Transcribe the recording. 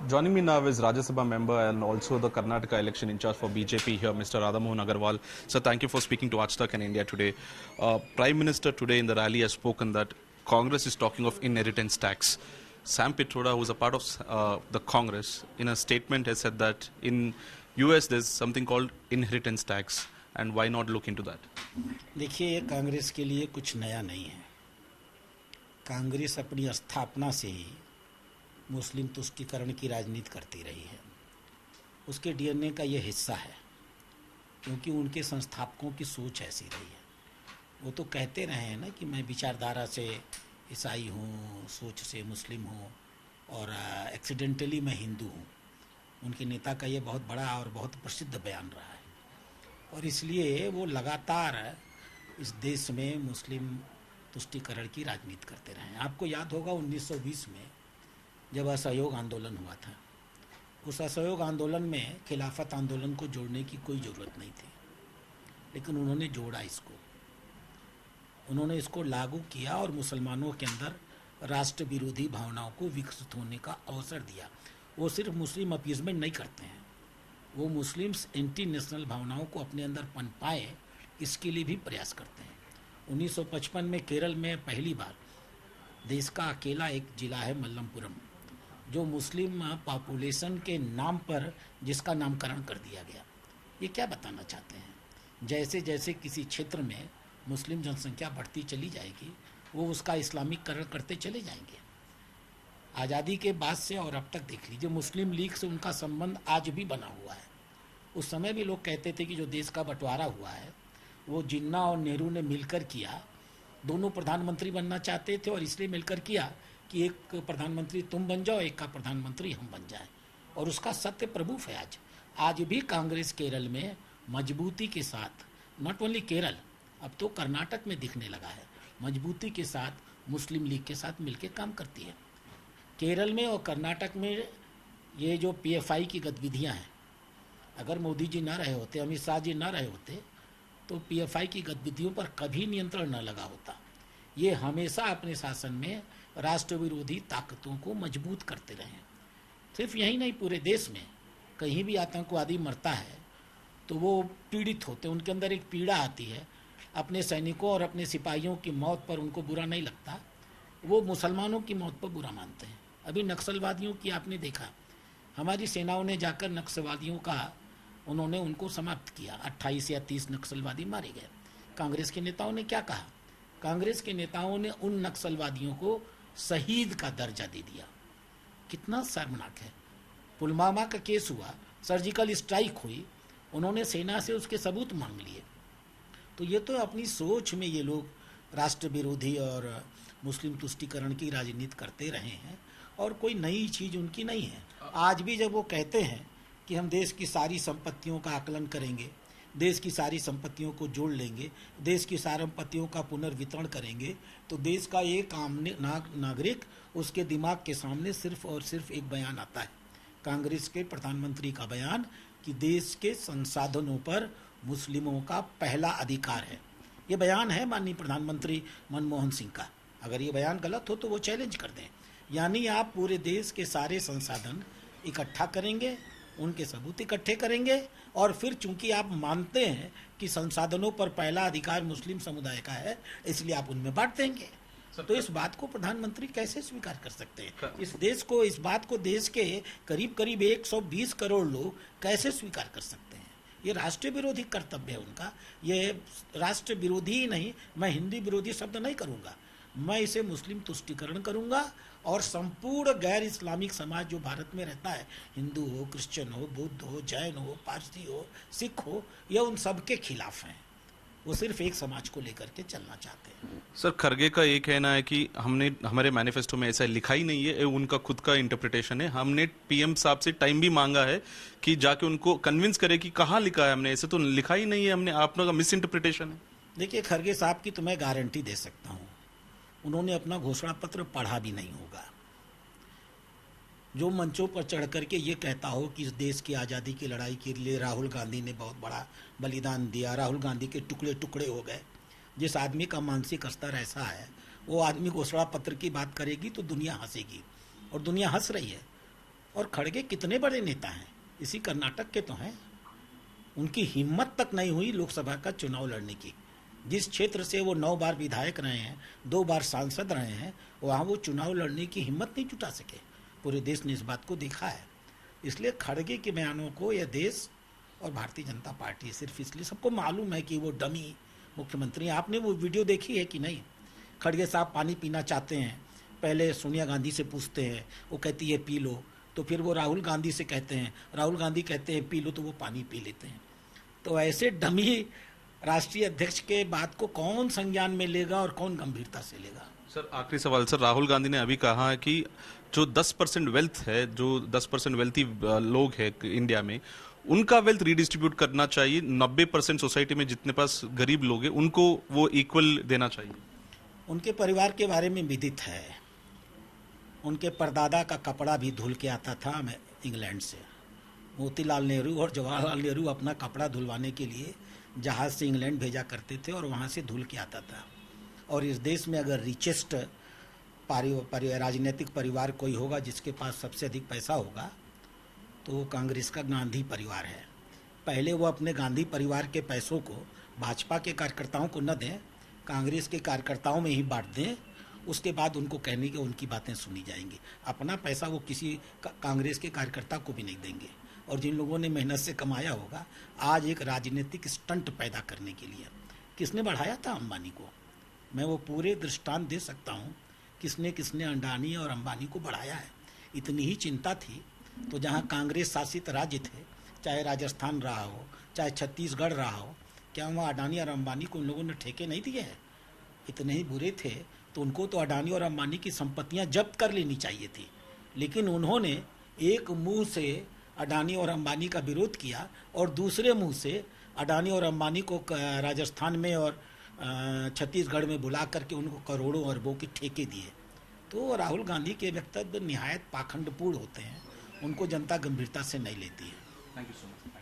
Joining me now is Rajya Sabha member and also the Karnataka election in charge for BJP here, Mr. Radhamohan Agarwal. Sir, thank you for speaking to Aajtak and India today. Prime Minister today in the rally has spoken that Congress is talking of inheritance tax. Sam Pitroda, who is a part of the Congress, in a statement has said that in US there's something called inheritance tax, and why not look into that? देखिए, ये कांग्रेस के लिए कुछ नया नहीं है। कांग्रेस अपनी स्थापना से ही मुस्लिम तुष्टीकरण की राजनीति करती रही है। उसके डीएनए का ये हिस्सा है, क्योंकि उनके संस्थापकों की सोच ऐसी रही है। वो तो कहते रहे हैं ना कि मैं विचारधारा से ईसाई हूँ, सोच से मुस्लिम हूँ और एक्सीडेंटली मैं हिंदू हूँ। उनके नेता का ये बहुत बड़ा और बहुत प्रसिद्ध बयान रहा है, और इसलिए वो लगातार इस देश में मुस्लिम तुष्टीकरण की राजनीति करते रहे हैं। आपको याद होगा 1920 में जब असहयोग आंदोलन हुआ था, उस असहयोग आंदोलन में खिलाफत आंदोलन को जोड़ने की कोई ज़रूरत नहीं थी, लेकिन उन्होंने जोड़ा इसको, उन्होंने इसको लागू किया और मुसलमानों के अंदर राष्ट्र विरोधी भावनाओं को विकसित होने का अवसर दिया। वो सिर्फ मुस्लिम अपीजमेंट नहीं करते हैं, वो मुस्लिम्स एंटी नेशनल भावनाओं को अपने अंदर पनपाए, इसके लिए भी प्रयास करते हैं। 1955 में केरल में पहली बार देश का अकेला एक जिला है मल्लमपुरम, जो मुस्लिम पॉपुलेशन के नाम पर जिसका नामकरण कर दिया गया। ये क्या बताना चाहते हैं? जैसे जैसे किसी क्षेत्र में मुस्लिम जनसंख्या बढ़ती चली जाएगी, वो उसका इस्लामीकरण करते चले जाएंगे। आज़ादी के बाद से और अब तक देख लीजिए, मुस्लिम लीग से उनका संबंध आज भी बना हुआ है। उस समय भी लोग कहते थे कि जो देश का बंटवारा हुआ है वो जिन्ना और नेहरू ने मिलकर किया। दोनों प्रधानमंत्री बनना चाहते थे और इसलिए मिलकर किया कि एक प्रधानमंत्री तुम बन जाओ, एक का प्रधानमंत्री हम बन जाएं, और उसका सत्य प्रभुत्व है। आज भी कांग्रेस केरल में मजबूती के साथ, नॉट ओनली केरल, अब तो कर्नाटक में दिखने लगा है, मजबूती के साथ मुस्लिम लीग के साथ मिलकर काम करती है। केरल में और कर्नाटक में ये जो पीएफआई की गतिविधियां हैं, अगर मोदी जी ना रहे होते, अमित शाह जी ना रहे होते, तो पीएफआई की गतिविधियों पर कभी नियंत्रण न लगा होता। ये हमेशा अपने शासन में राष्ट्र विरोधी ताकतों को मजबूत करते रहे। सिर्फ यही नहीं, पूरे देश में कहीं भी आतंकवादी मरता है तो वो पीड़ित होते हैं, उनके अंदर एक पीड़ा आती है। अपने सैनिकों और अपने सिपाहियों की मौत पर उनको बुरा नहीं लगता, वो मुसलमानों की मौत पर बुरा मानते हैं। अभी नक्सलवादियों की आपने देखा, हमारी सेनाओं ने जाकर नक्सलवादियों का उन्होंने उनको समाप्त किया। 28 या 30 नक्सलवादी मारे गए। कांग्रेस के नेताओं ने क्या कहा? कांग्रेस के नेताओं ने उन नक्सलवादियों को शहीद का दर्जा दे दिया। कितना शर्मनाक है। पुलवामा का केस हुआ, सर्जिकल स्ट्राइक हुई, उन्होंने सेना से उसके सबूत मांग लिए। तो ये तो अपनी सोच में ये लोग राष्ट्र विरोधी और मुस्लिम तुष्टीकरण की राजनीति करते रहे हैं, और कोई नई चीज़ उनकी नहीं है। आज भी जब वो कहते हैं कि हम देश की सारी संपत्तियों का आकलन करेंगे, देश की सारी संपत्तियों को जोड़ लेंगे, देश की सारी संपत्तियों का पुनर्वितरण करेंगे, तो देश का एक आम नागरिक, उसके दिमाग के सामने सिर्फ और सिर्फ एक बयान आता है, कांग्रेस के प्रधानमंत्री का बयान कि देश के संसाधनों पर मुस्लिमों का पहला अधिकार है। ये बयान है माननीय प्रधानमंत्री मनमोहन सिंह का। अगर ये बयान गलत हो तो वो चैलेंज कर दें। यानी आप पूरे देश के सारे संसाधन इकट्ठा करेंगे, उनके सबूत इकट्ठे करेंगे, और फिर चूंकि आप मानते हैं कि संसाधनों पर पहला अधिकार मुस्लिम समुदाय का है, इसलिए आप उनमें बांट देंगे। तो इस बात को प्रधानमंत्री कैसे स्वीकार कर सकते हैं? इस देश को, इस बात को देश के करीब करीब 120 करोड़ लोग कैसे स्वीकार कर सकते हैं? ये राष्ट्र विरोधी कर्तव्य है उनका। ये राष्ट्र विरोधी ही नहीं, मैं हिंदी विरोधी शब्द नहीं करूँगा, मैं इसे मुस्लिम तुष्टीकरण करूँगा। और संपूर्ण गैर इस्लामिक समाज जो भारत में रहता है, हिंदू हो, क्रिश्चियन हो, बुद्ध हो, जैन हो, पारसी हो, सिख हो, यह उन सब के खिलाफ हैं। वो सिर्फ एक समाज को लेकर के चलना चाहते हैं। सर, खरगे का ये कहना है कि हमने हमारे मैनिफेस्टो में ऐसा लिखा ही नहीं है, ये उनका खुद का इंटरप्रिटेशन है। हमने पीएम साहब से टाइम भी मांगा है कि जाके उनको कन्विंस करे कि कहाँ लिखा है, हमने ऐसे तो लिखा ही नहीं है, हमने आप लोग का मिस इंटरप्रिटेशन है। देखिए, खरगे साहब की तो मैं गारंटी दे सकता हूँ, उन्होंने अपना घोषणा पत्र पढ़ा भी नहीं होगा। जो मंचों पर चढ़ करके ये कहता हो कि इस देश की आज़ादी की लड़ाई के लिए राहुल गांधी ने बहुत बड़ा बलिदान दिया, राहुल गांधी के टुकड़े टुकड़े हो गए, जिस आदमी का मानसिक स्तर ऐसा है, वो आदमी घोषणा पत्र की बात करेगी तो दुनिया हंसेगी, और दुनिया हंस रही है। और खड़गे कितने बड़े नेता हैं, इसी कर्नाटक के तो हैं। उनकी हिम्मत तक नहीं हुई लोकसभा का चुनाव लड़ने की। जिस क्षेत्र से वो 9 बार विधायक रहे हैं, 2 बार सांसद रहे हैं, वहाँ वो चुनाव लड़ने की हिम्मत नहीं जुटा सके। पूरे देश ने इस बात को देखा है। इसलिए खड़गे के बयानों को यह देश और भारतीय जनता पार्टी सिर्फ इसलिए, सबको मालूम है कि वो डमी मुख्यमंत्री। आपने वो वीडियो देखी है कि नहीं? खड़गे साहब पानी पीना चाहते हैं, पहले सोनिया गांधी से पूछते हैं, वो कहती है पी लो, तो फिर वो राहुल गांधी से कहते हैं, राहुल गांधी कहते हैं पी लो, तो वो पानी पी लेते हैं। तो ऐसे डमी राष्ट्रीय अध्यक्ष के बात को कौन संज्ञान में लेगा और कौन गंभीरता से लेगा? सर आखिरी सवाल सर, राहुल गांधी ने अभी कहा है कि जो 10% वेल्थ है, जो 10% वेल्थी लोग हैं इंडिया में, उनका वेल्थ रीडिस्ट्रीब्यूट करना चाहिए। 90% सोसाइटी में जितने पास गरीब लोग हैं उनको वो इक्वल देना चाहिए। उनके परिवार के बारे में विदित है। उनके परदादा का कपड़ा भी धुल के आता था इंग्लैंड से। मोतीलाल नेहरू और जवाहरलाल नेहरू अपना कपड़ा धुलवाने के लिए जहाज़ से इंग्लैंड भेजा करते थे और वहाँ से धुल के आता था। और इस देश में अगर रिचेस्ट राजनीतिक परिवार कोई होगा जिसके पास सबसे अधिक पैसा होगा, तो वो कांग्रेस का गांधी परिवार है। पहले वो अपने गांधी परिवार के पैसों को भाजपा के कार्यकर्ताओं को न दें, कांग्रेस के कार्यकर्ताओं में ही बांट दें। उसके बाद उनको कहने की उनकी बातें सुनी जाएंगी। अपना पैसा वो किसी कांग्रेस के कार्यकर्ता को भी नहीं देंगे। और जिन लोगों ने मेहनत से कमाया होगा, आज एक राजनीतिक स्टंट पैदा करने के लिए किसने बढ़ाया था अंबानी को? मैं वो पूरे दृष्टांत दे सकता हूँ किसने किसने अडानी और अंबानी को बढ़ाया है। इतनी ही चिंता थी तो जहाँ कांग्रेस शासित राज्य थे, चाहे राजस्थान रहा हो, चाहे छत्तीसगढ़ रहा हो, क्या वहाँ अडानी और अंबानी को उन लोगों ने ठेके नहीं दिए हैं? इतने ही बुरे थे तो उनको तो अडानी और अंबानी की संपत्तियाँ जब्त कर लेनी चाहिए थी। लेकिन उन्होंने एक मुंह से अडानी और अंबानी का विरोध किया और दूसरे मुंह से अडानी और अंबानी को राजस्थान में और छत्तीसगढ़ में बुला करके उनको करोड़ों अरबों के ठेके दिए। तो राहुल गांधी के वक्तव्य निहायत पाखंडपूर्ण होते हैं, उनको जनता गंभीरता से नहीं लेती है। Thank you so much.